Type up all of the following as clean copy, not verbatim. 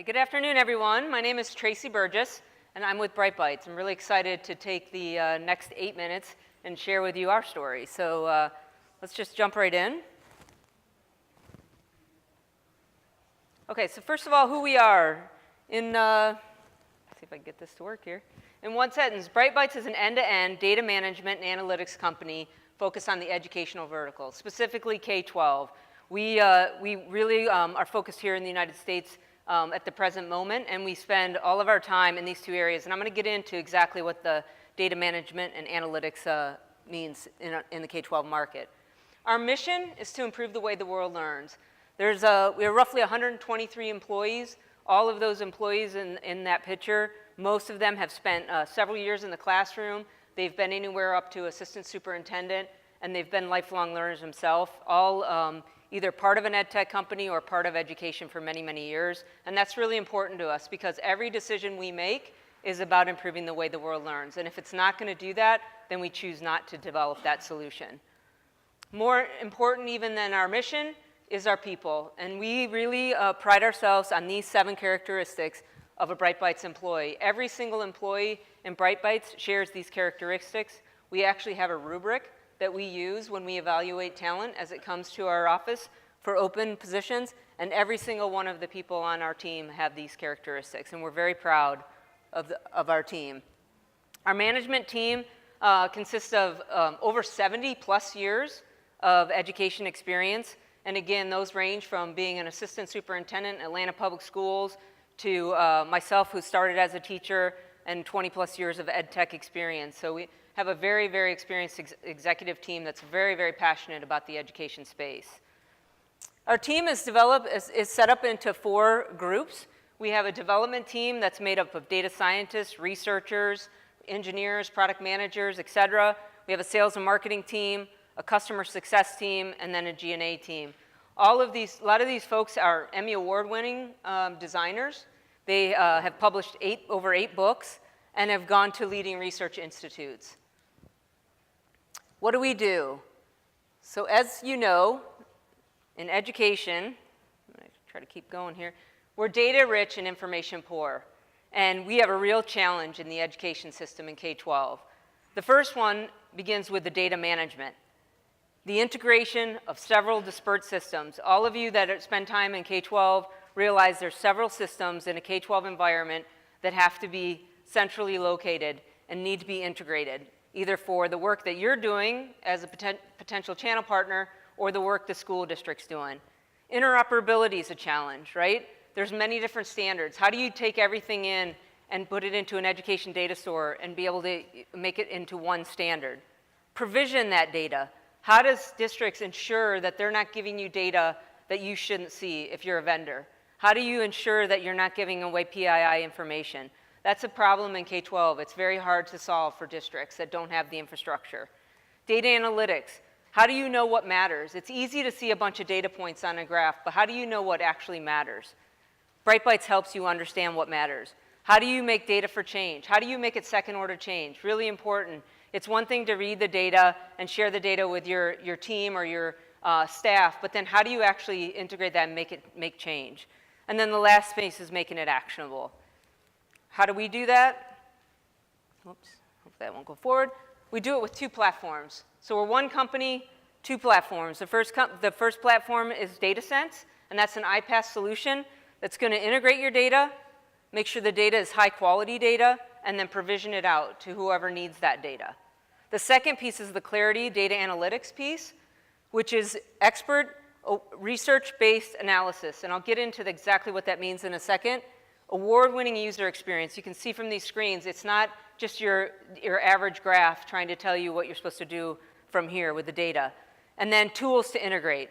Okay, good afternoon, everyone. My name is Tracy Burgess, and I'm with BrightBytes. I'm really excited to take the next 8 minutes and share with you our story. So let's just jump right in. Okay, so first of all, who we are. Let's see if I can get this to work here. In one sentence, BrightBytes is an end-to-end data management and analytics company focused on the educational vertical, specifically K-12. We really are focused here in the United States at the present moment, and we spend all of our time in these two areas. And I'm going to get into exactly what the data management and analytics means in the K-12 market. Our mission is to improve the way the world learns. We have roughly 123 employees. All of those employees in that picture, most of them have spent several years in the classroom. They've been anywhere up to assistant superintendent, and they've been lifelong learners themselves, all either part of an ed tech company or part of education for many, many years. And that's really important to us because every decision we make is about improving the way the world learns. And if it's not going to do that, then we choose not to develop that solution. More important even than our mission is our people. And we really pride ourselves on these 7 characteristics of a BrightBytes employee. Every single employee in BrightBytes shares these characteristics. We actually have a rubric that we use when we evaluate talent as it comes to our office for open positions, and every single one of the people on our team have these characteristics, and we're very proud of our team. Our management team consists of over 70 plus years of education experience, and again, those range from being an assistant superintendent in Atlanta Public Schools to myself, who started as a teacher, and 20 plus years of ed tech experience. So we have a very, very experienced executive team that's very, very passionate about the education space. Our team is set up into 4 groups. We have a development team that's made up of data scientists, researchers, engineers, product managers, et cetera. We have a sales and marketing team, a customer success team, and then a G&A team. A lot of these folks are Emmy Award-winning designers. They have published over 8 books and have gone to leading research institutes. What do we do? So as you know, in education, I'm going to try to keep going here, we're data rich and information poor. And we have a real challenge in the education system in K-12. The first one begins with the data management. The integration of several disparate systems. All of you that spend time in K-12 realize there's several systems in a K-12 environment that have to be centrally located and need to be integrated, either for the work that you're doing as a potential channel partner or the work the school district's doing. Interoperability is a challenge, right? There's many different standards. How do you take everything in and put it into an education data store and be able to make it into one standard? Provision that data. How does districts ensure that they're not giving you data that you shouldn't see if you're a vendor? How do you ensure that you're not giving away PII information? That's a problem in K-12. It's very hard to solve for districts that don't have the infrastructure. Data analytics. How do you know what matters? It's easy to see a bunch of data points on a graph, but how do you know what actually matters? BrightBytes helps you understand what matters. How do you make data for change? How do you make it second-order change? Really important. It's one thing to read the data and share the data with your team or your staff, but then how do you actually integrate that and make change? And then the last space is making it actionable. How do we do that? Whoops, hope that won't go forward. We do it with 2 platforms. So we're one company, 2 platforms. The first platform is DataSense, and that's an iPaaS solution that's going to integrate your data, make sure the data is high quality data, and then provision it out to whoever needs that data. The second piece is the Clarity data analytics piece, which is expert research-based analysis. And I'll get into exactly what that means in a second. Award-winning user experience. You can see from these screens, it's not just your average graph trying to tell you what you're supposed to do from here with the data. And then tools to integrate.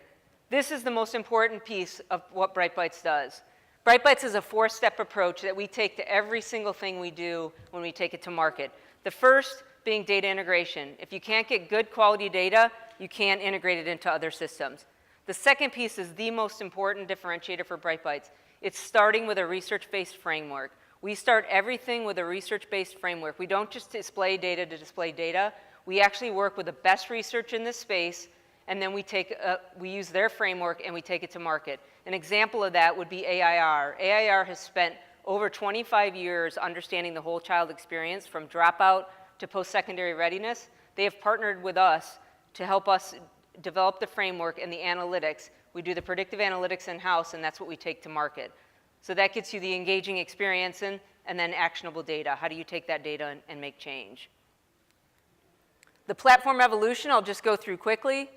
This is the most important piece of what BrightBytes does. BrightBytes is a 4-step approach that we take to every single thing we do when we take it to market. The first being data integration. If you can't get good quality data, you can't integrate it into other systems. The second piece is the most important differentiator for BrightBytes. It's starting with a research-based framework. We start everything with a research-based framework. We don't just display data to display data. We actually work with the best research in this space and then we use their framework and we take it to market. An example of that would be AIR. AIR has spent over 25 years understanding the whole child experience from dropout to post-secondary readiness. They have partnered with us to help us develop the framework and the analytics. We do the predictive analytics in-house, and that's what we take to market. So that gets you the engaging experience and then actionable data. How do you take that data and make change? The platform evolution, I'll just go through quickly.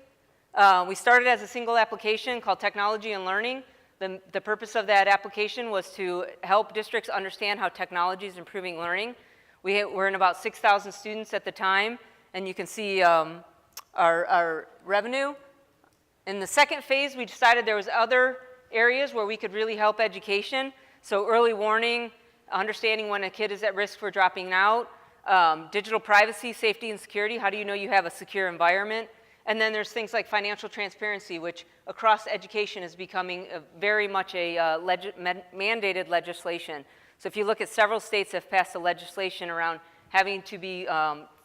We started as a single application called Technology and Learning. The purpose of that application was to help districts understand how technology is improving learning. We're in about 6,000 students at the time, and you can see our revenue. In the second phase, we decided there was other areas where we could really help education. So early warning, understanding when a kid is at risk for dropping out, digital privacy, safety, and security. How do you know you have a secure environment? And then there's things like financial transparency, which across education is becoming very much a mandated legislation. So if you look at several states have passed a legislation around having to be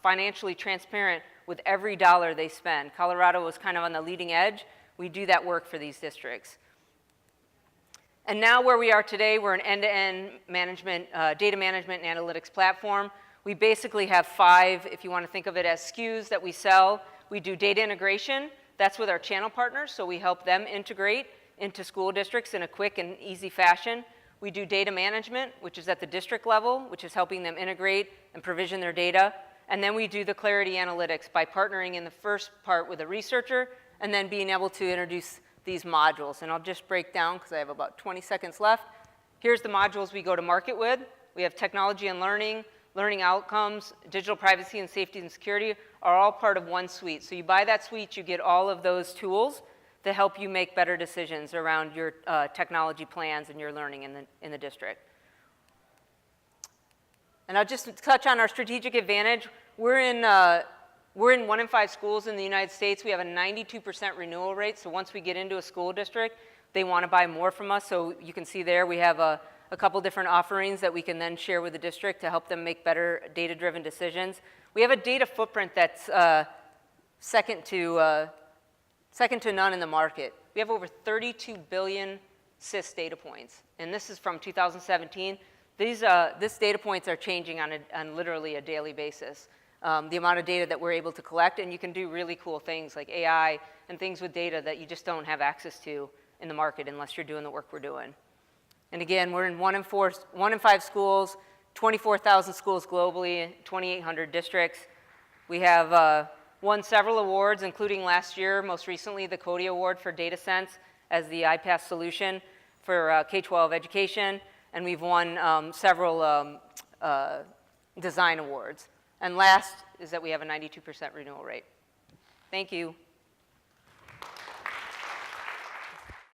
financially transparent with every dollar they spend. Colorado was kind of on the leading edge. We do that work for these districts. And now where we are today, we're an end-to-end management, data management and analytics platform. We basically have 5, if you want to think of it as SKUs that we sell. We do data integration. That's with our channel partners, so we help them integrate into school districts in a quick and easy fashion. We do data management, which is at the district level, which is helping them integrate and provision their data. And then we do the clarity analytics by partnering in the first part with a researcher and then being able to introduce these modules. And I'll just break down because I have about 20 seconds left. Here's the modules we go to market with. We have technology and learning, learning outcomes, digital privacy and safety and security are all part of one suite. So you buy that suite, you get all of those tools to help you make better decisions around your technology plans and your learning in the district. And I'll just touch on our strategic advantage. We're in 1 in 5 schools in the United States. We have a 92% renewal rate. So once we get into a school district, they want to buy more from us. So you can see there we have a couple different offerings that we can then share with the district to help them make better data-driven decisions. We have a data footprint that's second to none in the market. We have over 32 billion SIS data points, and this is from 2017. This data points are changing on literally a daily basis. The amount of data that we're able to collect, and you can do really cool things like AI and things with data that you just don't have access to in the market unless you're doing the work we're doing. And again, we're in 1 in 5 schools, 24,000 schools globally, 2,800 districts. We have won several awards, including last year, most recently the Cody Award for Data Sense as the iPass solution for K-12 education, and we've won several design awards. And last is that we have a 92% renewal rate. Thank you.